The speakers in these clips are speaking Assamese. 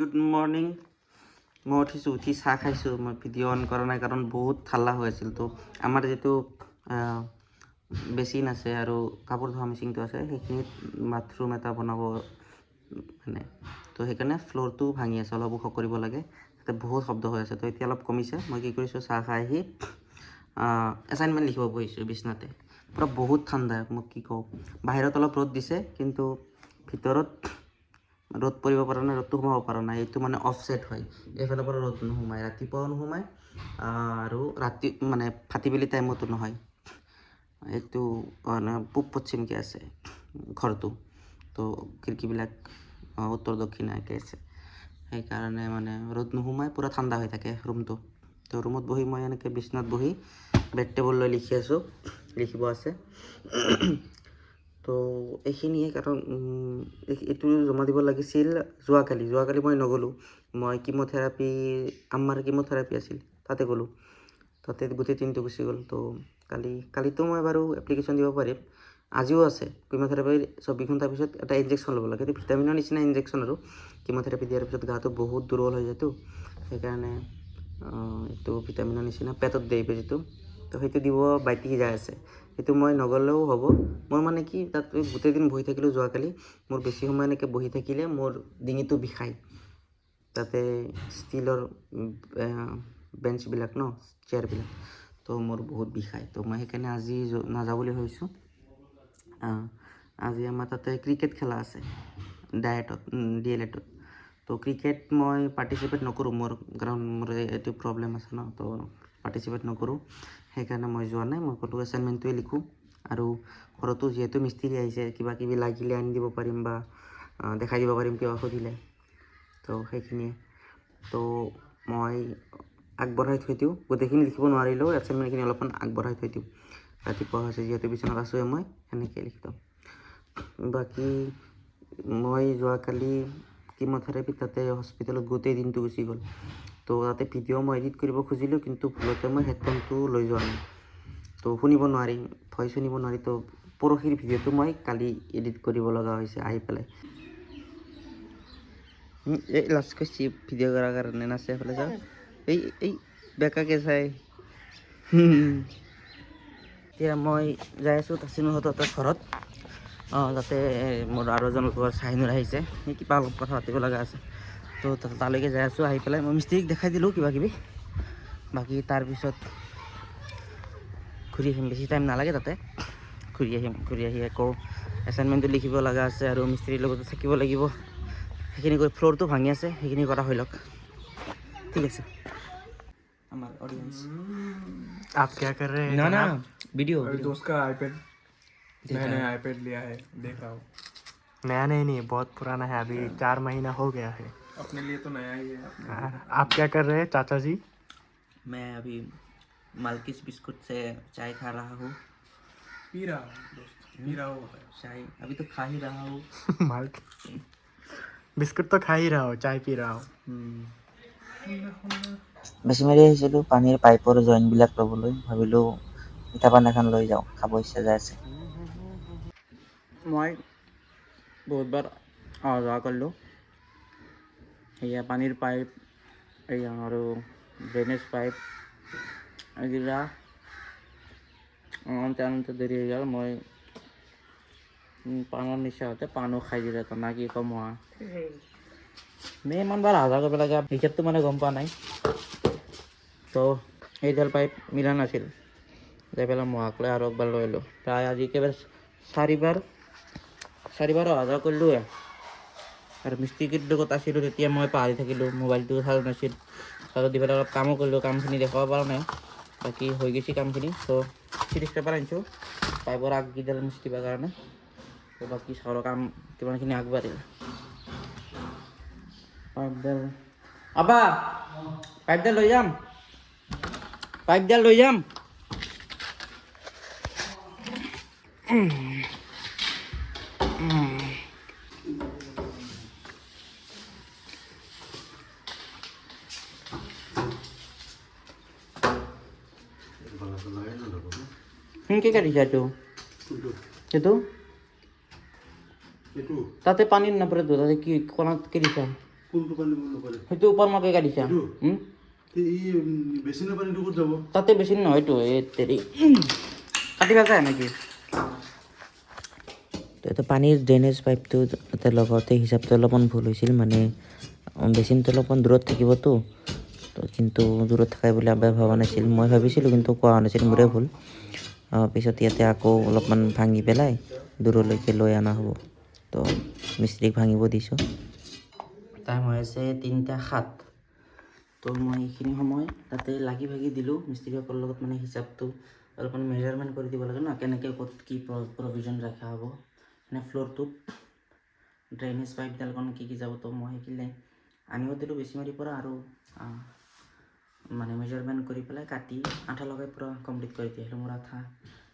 Good morning. মই উঠি চাহ খাইছোঁ। মই ভিডিঅ' অন কৰা নাই কাৰণ বহুত হাল্লা হৈ আছিল। তো আমাৰ যিটো বেচিন আছে আৰু কাপোৰ ধোৱা মেচিনটো আছে সেইখিনিত বাথৰুম এটা বনাব মানে, তো সেইকাৰণে ফ্ল'ৰটো ভাঙি আছে, অলপ ওখ কৰিব লাগে। তাতে বহুত শব্দ হৈ আছে। তো এতিয়া অলপ কমিছে। মই কি কৰিছোঁ, চাহ খাই আহি এছাইনমেণ্ট লিখিব বহিছোঁ বিচনাতে। পূৰা বহুত ঠাণ্ডা, মোক কি কওঁ। বাহিৰত অলপ ৰ'দ দিছে কিন্তু ভিতৰত ৰ'দ পৰিব পৰা নাই, ৰ'দটো সোমাব পৰা নাই। এইটো মানে অফছেট হয়, এইফালৰ পৰা ৰ'দ নোসোমায়, ৰাতিপুৱাও নোসোমায় আৰু ৰাতি মানে ফাটিবেলি টাইমতো নহয়। এইটো মানে পূব পশ্চিমকৈ আছে ঘৰটো, তো খিৰিকীবিলাক উত্তৰ দক্ষিণাকৈ আছে। সেইকাৰণে মানে ৰ'দ নোসোমায়, পূৰা ঠাণ্ডা হৈ থাকে ৰুমটো। তো ৰুমত বহি মই এনেকৈ বিচনাত বহি বেড টেবুল লৈ লিখি আছোঁ, লিখিব আছে। তো এইখিনিয়ে কাৰণ এইটো জমা দিব লাগিছিল যোৱাকালি মই নগ'লোঁ। মই কিম'থেৰাপি, আম্মাৰ কিম'থেৰাপি আছিল, তাতে গ'লোঁ। তাতে গোটেই দিনটো গুচি গ'ল। তো কালিতো মই বাৰু এপ্লিকেশ্যন দিব পাৰিম। আজিও আছে কিম'থেৰাপিৰ 24 ঘণ্টাৰ পিছত এটা ইনজেকশ্যন ল'ব লাগে। এইটো ভিটামিনৰ নিচিনা ইনজেকশ্যন আৰু কিম'থেৰাপি দিয়াৰ পিছত গাটো বহুত দুৰ্বল হৈ যায়তো, সেইকাৰণে এইটো ভিটামিনৰ নিচিনা পেটত দিয়ে বেজীটো। তো সেইটো দিব বাইতি যাই আছে। সেইটো মই নগ'লেও হ'ব। মোৰ মানে কি, তাত গোটেই দিন বহি থাকিলোঁ যোৱাকালি। মোৰ বেছি সময় এনেকৈ বহি থাকিলে মোৰ ডিঙিটো বিষায়। তাতে ষ্টীলৰ বেঞ্চবিলাক চেয়াৰবিলাক, তো মোৰ বহুত বিষায়। তো মই সেইকাৰণে আজি নাযাওঁ বুলি ভাবিছোঁ। আজি আমাৰ তাতে ক্ৰিকেট খেলা আছে DLEDত। তো ক্ৰিকেট মই পাৰ্টিচিপেট নকৰোঁ, কাৰণ মোৰ এইটো প্ৰব্লেম আছে তো পাৰ্টিচিপেট নকৰোঁ। সেইকাৰণে মই যোৱা নাই। মই ক'লোঁ এছাইনমেণ্টটোৱে লিখোঁ, আৰু ঘৰতো যিহেতু মিস্ত্ৰী আহিছে, কিবা কিবি লাগিলে আনি দিব পাৰিম বা দেখাই দিব পাৰিম কিবা সুধিলে। তো সেইখিনিয়ে। তো মই আগবঢ়াই থৈ দিওঁ, গোটেইখিনি লিখিব নোৱাৰিলেও এছাইনমেণ্টখিনি অলপমান আগবঢ়াই থৈ দিওঁ। ৰাতিপুৱা হৈছে যিহেতু বিচনাত আছোঁৱে মই, সেনেকৈ লিখি দিওঁ। বাকী মই যোৱাকালি কিম'থেৰাপি তাতে হস্পিটেলত গোটেই দিনটো গুচি গ'ল। তো তাতে ভিডিঅ' মই এডিট কৰিব খুজিলোঁ, কিন্তু ভুলতে মই হেডফোনটো লৈ যোৱা নাই। তো শুনিব নোৱাৰি, ভইচ শুনিব নোৱাৰি। তো পৰহিৰ ভিডিঅ'টো মই কালি এডিট কৰিব লগা হৈছে আহি পেলাই। এই লাষ্ট কৰিছে ভিডিঅ' কৰাৰ কাৰণে নাচে এইফালে যাওঁ, এই বেকাকে চাই। এতিয়া মই যাই আছোঁ তাচিনুৰহঁতৰ ঘৰত। তাতে মোৰ আৰু এজন লগৰ চাহিনুৰ আহিছে, সেই কিবা অলপ কথা পাতিব লগা আছে। তো তালৈকে যাই আছোঁ। আহি পেলাই মই মিস্ত্ৰীক দেখাই দিলোঁ কিবা কিবি। বাকী তাৰপিছত ঘূৰি আহিম, বেছি টাইম নালাগে তাতে। ঘূৰি আহি আকৌ এছাইনমেণ্টটো লিখিব লগা আছে আৰু মিস্ত্ৰীৰ লগতো থাকিব লাগিব। সেইখিনি কৰি, ফ্ল'ৰটো ভাঙি আছে, সেইখিনি কৰা হৈ লওক। ঠিক আছে। हमारे ऑडियंस आप क्या कर रहे हैं ना जनाब? वीडियो अरे दोस्त का आईपैड, देखा मैंने है। आईपैड लिया है, देख रहा हूँ। नया नहीं, बहुत पुराना है, अभी 4 महीना हो गया है। अपने लिए तो नया ही है, अपने लिए तो आप क्या कर रहे हैं चाचा जी? मैं अभी मालकिस बिस्कुट से चाय खा रहा हूँ। पी रहा हूँ दोस्त, पी रहा हूँ होता है। चाय अभी तो खा ही रहा हूँ। माल बिस्कुट तो खा ही रहा हो, चाय पी रहा हो। বেছি মাৰি আহিছিলোঁ পানীৰ পাইপৰ জইনবিলাক ল'বলৈ। ভাবিলোঁ মিঠা পান এখন লৈ যাওঁ, খাব ইচ্ছা যাই আছে। মই বহুতবাৰ অহা যোৱা কৰিলোঁ। এয়া পানীৰ পাইপ, এয়া আৰু ড্ৰেইনেজ পাইপ, এইগিলা আনোতে দেৰি হৈ গ'ল। মই পানৰ নিচা হওঁতে পানো খাই দিলে, তো না কি কম হোৱা। ইমান বাৰ অহা যোৱা কৰিব লাগে, হিচাপটো মানে গম পোৱা নাই। তো এইডাল পাইপ মিলা নাছিল, যাই পেলাই মহাক লৈ আৰু একবাৰ লৈ আহিলোঁ। প্ৰায় আজি একেবাৰে চাৰিবাৰ অহা যোৱা কৰিলোঁ। আৰু মিস্ত্ৰীৰ লগত আছিলোঁ, তেতিয়া মই পাহৰি থাকিলোঁ, মোবাইলটো চাৰ্জ নাছিল। চাৰ্জত দি পেলাই অলপ কামো কৰিলোঁ, কামখিনি দেখাব পৰা নাই। বাকী হৈ গৈছে কামখিনি। তো চিৰিজ পেপাৰ আনিছোঁ পাইপৰ আগকেইডাল মুচিবৰ কাৰণে। তো বাকী চাউলৰ কাম কিমানখিনি আগবাঢ়িল। পাইপডাল আবা, পাইপডাল লৈ যাম, পাইপডাল লৈ যাম। কি কাটিছা এইটো তাতে পানী নপৰেতো, তাতে কি কণাত কি দিছা? কোনটো পানী বন্ধ কৰে সেইটো ওপৰ মাকে কাটিছা এই বেচিনৰ পানীটো ক'ত যাব তাতে বেছি নহয়তো এই তেৰি কাটি ভাল যায় নেকি তো পানীৰ ড্ৰেইনেজ পাইপটো তাতে লগতে হিচাপটো অলপমান ভুল হৈছিল মানে বেচিনটো অলপমান দূৰত থাকিবতো তো কিন্তু দূৰত থাকাই বুলি আবে ভবা নাছিল মই ভাবিছিলোঁ কিন্তু কোৱা নাছিল মোৰে ভুল পিছত ইয়াতে আকৌ অলপমান ভাঙি পেলাই দূৰলৈকে লৈ অনা হ'ব তো মিস্ত্ৰীক ভাঙিব দিছোঁ টাইম হৈ আছে 3:07 তো মই এইখিনি সময় তাতে লাগি ভাগি দিলোঁ মিস্ত্ৰীসকলৰ লগত মানে হিচাপটো অলপমান মেজাৰমেণ্ট কৰি দিব লাগে ন কেনেকৈ ক'ত কি প্ৰভিজন ৰখা হ'ব মানে ফ্ল'ৰটোত ড্ৰেইনেজ পাইপডালখন কি যাব তো মই সেইখিনি আনিব দিলোঁ বেছিমাৰীৰ পৰা আৰু মানে মেজাৰমেণ্ট কৰি পেলাই কাটি আঠা লগাই পূৰা কমপ্লিট কৰি দিয়ে মোৰ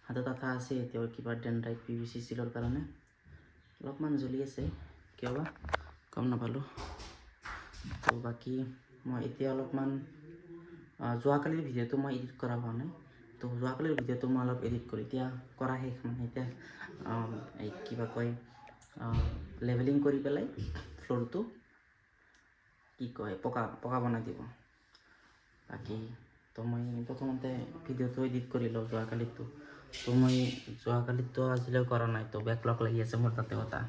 হাতত আঠা আছে এতিয়াও কিবা ডেনড্ৰাইট PVC চিলৰ কাৰণে অলপমান জ্বলি আছে কিয় বা গম নাপালোঁ তো বাকী মই এতিয়া অলপমান যোৱাকালিৰ ভিডিঅ'টো মই এডিট কৰা হোৱা নাই তো যোৱাকালিৰ ভিডিঅ'টো মই অলপ এডিট কৰি এতিয়া কৰা শেষ মানে এতিয়া এই কিবা কয় লেভেলিং কৰি পেলাই ফ্ল'ৰটো কি কয় পকা বনাই দিব বাকী তো মই প্ৰথমতে ভিডিঅ'টো এডিট কৰি লওঁ যোৱাকালিতো তো মই যোৱাকালিতো আজিলৈ কৰা নাই তো বেকলগ লাগি আছে মোৰ তাতে কথা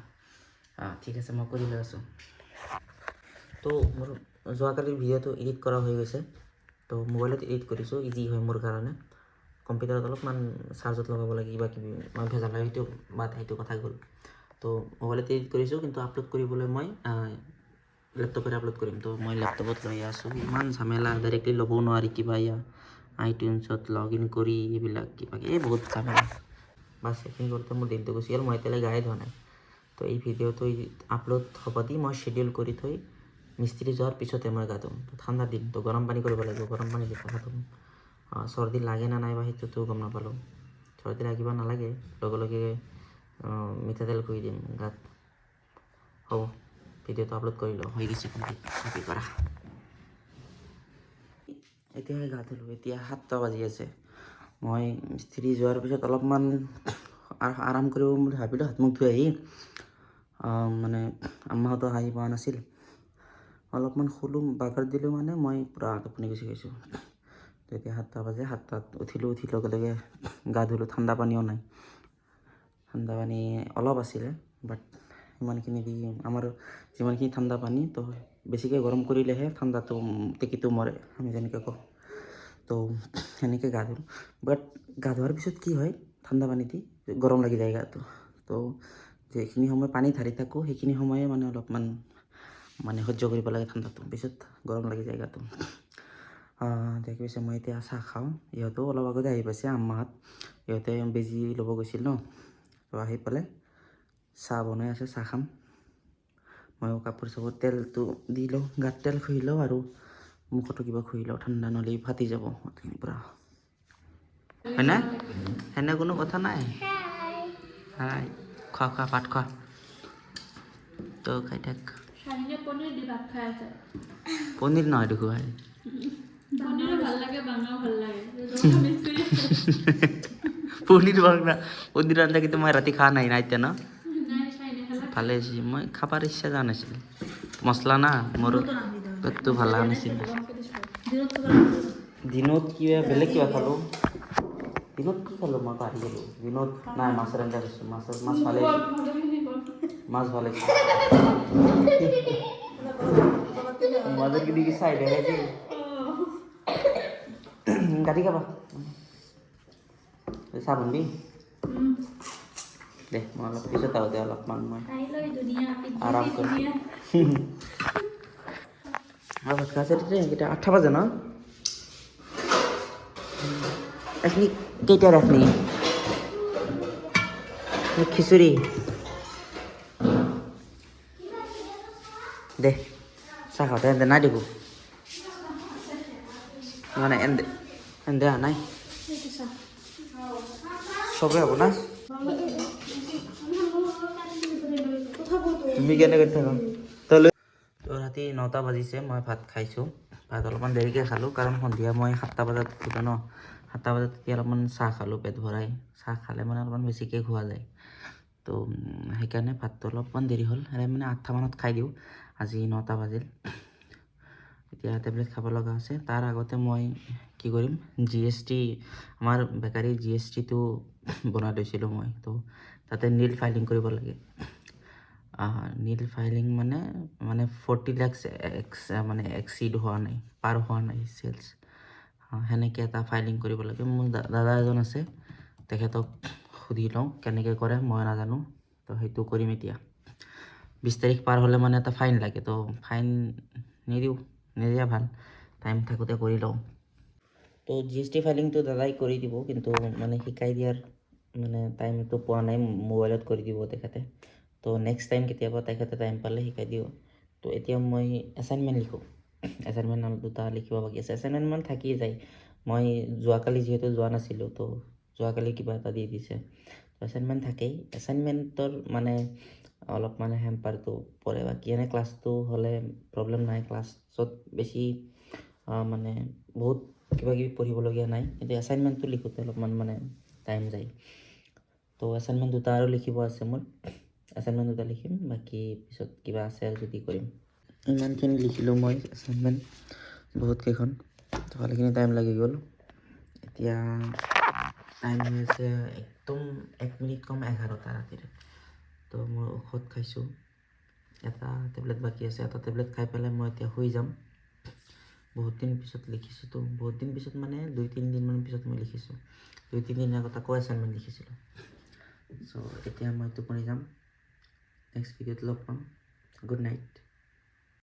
ঠিক আছে মই কৰি লৈ আছোঁ তো মোৰ যোৱাকালিৰ ভিডিঅ'টো এডিট কৰা হৈ গৈছে তো মোবাইলত এডিট কৰিছোঁ ইজি হয় মোৰ কাৰণে কম্পিউটাৰত অলপমান চাৰ্জত লগাব লাগে কিবা কিবি মই ভেজাল হয় সেইটো কথা গ'ল তো মোবাইলত এডিট কৰিছোঁ কিন্তু আপলোড কৰিবলৈ মই লেপটপত আপলোড কৰিম তো মই লেপটপত লৈ আছোঁ ইমান ঝামেলা ডাইৰেক্টলি ল'বও নোৱাৰি কিবা আইটিউনছত লগ ইন কৰি এইবিলাক কিবা এই বহুত ঝামেলা বাছ সেইখিনি কৰোঁতে মোৰ দিনটো গুচি গ'ল মই এতিয়ালৈ গায়ে ধোৱা নাই তো এই ভিডিঅ'টো আপলোড হ'ব দি মই শ্বেডিউল কৰি থৈ মিস্ত্ৰী যোৱাৰ পিছতে মই গা ধুম ঠাণ্ডাৰ দিন তো গৰম পানী কৰিব লাগিব গৰম পানী দি গা ধুম চৰ্দি লাগে না নাই বা সেইটোতো গম নাপালোঁ চৰ্দি লাগিব নালাগে লগে লগে মিঠাতেল ঘঁহি দিম গাত হ'ব ভিডিঅ'টো আপলোড কৰি লওঁ হৈ গৈছে কপি কৰা এতিয়াহে গা ধুলোঁ এতিয়া 7টা বাজি আছে মই মিস্ত্ৰী যোৱাৰ পিছত অলপমান আৰাম কৰিব বুলি ভাবিলোঁ হাত মুখ ধুই আহি মানে আম্মাহঁতো আহি পোৱা নাছিল অলপমান শুলোঁ বাগৰ দিলোঁ মানে মই পূৰা টোপনি গুচি গৈছোঁ তো এতিয়া 7টা বাজে 7টাত উঠি লগে লগে গা ধুলোঁ ঠাণ্ডা পানীও নাই ঠাণ্ডা পানী অলপ আছিলে বাট সিমানখিনি দি আমাৰ যিমানখিনি ঠাণ্ডা পানী তো বেছিকৈ গৰম কৰিলেহে ঠাণ্ডাটো টেকিটো মৰে আমি যেনেকৈ কওঁ তো সেনেকৈ গা ধুলোঁ বাট গা ধোৱাৰ পিছত কি হয় ঠাণ্ডা পানী দি গৰম লাগি যায় গাটো তো যিখিনি সময় পানী ঢালি থাকোঁ সেইখিনি সময়ে মানে অলপমান মানে সহ্য কৰিব লাগে ঠাণ্ডাটো পিছত গৰম লাগি যায় গাটো দেখি পিছে মই এতিয়া চাহ খাওঁ ইহঁতেও অলপ আগতে আহি পাইছে আম্মাহঁত ইহঁতে বেজি ল'ব গৈছিল ন তো আহি পেলাই চাহ বনাই আছে চাহ খাম ময়ো কাপোৰ চাপোৰ তেলটো দি লওঁ গাত তেল ঘঁহি লওঁ আৰু মুখতো কিবা ঘঁহি লওঁ ঠাণ্ডা নহ'লে ফাটি যাব পূৰা হয়নে সেনে কোনো কথা নাই হাই খোৱা ভাত খোৱা তো খাই থাক পনীৰ নহয় দেখো ভাই পনীৰ আঞ্জা কিন্তু মই ৰাতি খোৱা নাই এতিয়া ন ভালে হৈছে মই খাবাৰ ইচ্ছা যোৱা নাছিল মছলা না মোৰ পেটটো ভাল লগা নাছিল দিনত কিবা বেলেগ কিবা খালোঁ দিনত কি খালোঁ মই পাহৰি গ'লোঁ দিনত নাই মাছৰ আঞ্জা খাইছোঁ মাছ ভালে মাছ ভালে মাজত কি দেখি চাই দেখাই যে গাড়ী খাবা চাহ বনবি দে মই অলপ পিছত আহোঁ দে অলপমান মই আৰাম কৰি ভাত খাইছে এতিয়া 8টা বাজে ন আপনি কেইটা রাখনি খিচুড়ি দে চাহ খাওঁতে এনে নাই দেখো মানে এনে নাই চবে হ'ব না তুমি কেনে কৰি থাকা তো ৰাতি 9টা বাজিছে মই ভাত খাইছোঁ ভাত অলপমান দেৰিকৈ খালোঁ কাৰণ সন্ধিয়া মই 7টা বজাত উঠোঁ ন 7টা বজাত তেতিয়া অলপমান চাহ খালোঁ পেট ভৰাই চাহ খালে মানে অলপমান বেছিকৈ খোৱা যায় তো সেইকাৰণে ভাতটো অলপমান দেৰি হ'ল মানে 8টা মানত খাই দিওঁ আজি 9টা বাজিল। এতিয়া টেবলেট খাব লগা আছে। তাৰ আগতে মই কি কৰিম, GST আমাৰ বেকাৰী GSTটো বনাই লৈছিলোঁ মই। তো তাতে নীল ফাইলিং কৰিব লাগে। নীল ফাইলিং মানে 40 lakhs মানে এক্সিড হোৱা নাই, পাৰ হোৱা নাই চেলছ। সেনেকৈ এটা ফাইলিং কৰিব লাগে। মোৰ দাদা এজন আছে, তেখেতক সুধি লওঁ কেনেকৈ কৰে, মই নাজানো। তো সেইটো কৰিম এতিয়া। 20 তাৰিখ পাৰ হ'লে মানে এটা ফাইন লাগে। তো ফাইন নিদিয়া ভাল, টাইম থাকোঁতে কৰি লওঁ। তো GST ফাইলিংটো দাদাই কৰি দিব, কিন্তু মানে শিকাই দিয়াৰ মানে টাইমটো পোৱা নাই, মোবাইলত কৰি দিব তেখেতে। তো নেক্সট টাইম কেতিয়াবা তেখেতে টাইম পালে শিকাই দিব। তো এতিয়া মই এছাইনমেণ্ট লিখোঁ। এছাইনমেণ্ট 2টা লিখিব বাকী আছে। এছাইনমেণ্ট মানে থাকি যায়। মই যোৱাকালি যিহেতু যোৱা নাছিলোঁ, তো যোৱাকালি কিবা এটা দি দিছে। তো এছাইনমেণ্ট থাকেই। এছাইনমেণ্টৰ মানে অলপ মানে হেম্পাৰটো পৰে। বাকী এনে ক্লাছটো হ'লে প্ৰব্লেম নাই। ক্লাছত বেছি মানে বহুত কিবাকিবি পঢ়িবলগীয়া নাই, কিন্তু এছাইনমেণ্টটো লিখোঁতে অলপমান মানে টাইম যায়। তো এছাইনমেণ্ট 2টা আৰু লিখিব আছে মোৰ। এছাইনমেণ্ট 2টা লিখিম, বাকী পিছত কিবা আছে আৰু যদি কৰিম। ইমানখিনি লিখিলোঁ মই এছাইনমেণ্ট, বহুতকেইখন। তো ভালেখিনি টাইম লাগি গ'ল। এতিয়া টাইম হৈ আছে একদম 1 মিনিট কম 11টা ৰাতিৰে। তো মই ঔষধ খাইছোঁ, এটা টেবলেট বাকী আছে। এটা টেবলেট খাই পেলাই মই এতিয়া শুই যাম। বহুত দিন পিছত লিখিছোঁ। তো বহুত দিন পিছত মানে 2-3 দিনমান পিছত মই লিখিছোঁ। 2-3 দিন আগত আকৌ এছাইনমেণ্ট লিখিছিলোঁ। চ' এতিয়া মই টোপনি যাম। নেক্সট ভিডিঅ'ত লগ পাম। Good night.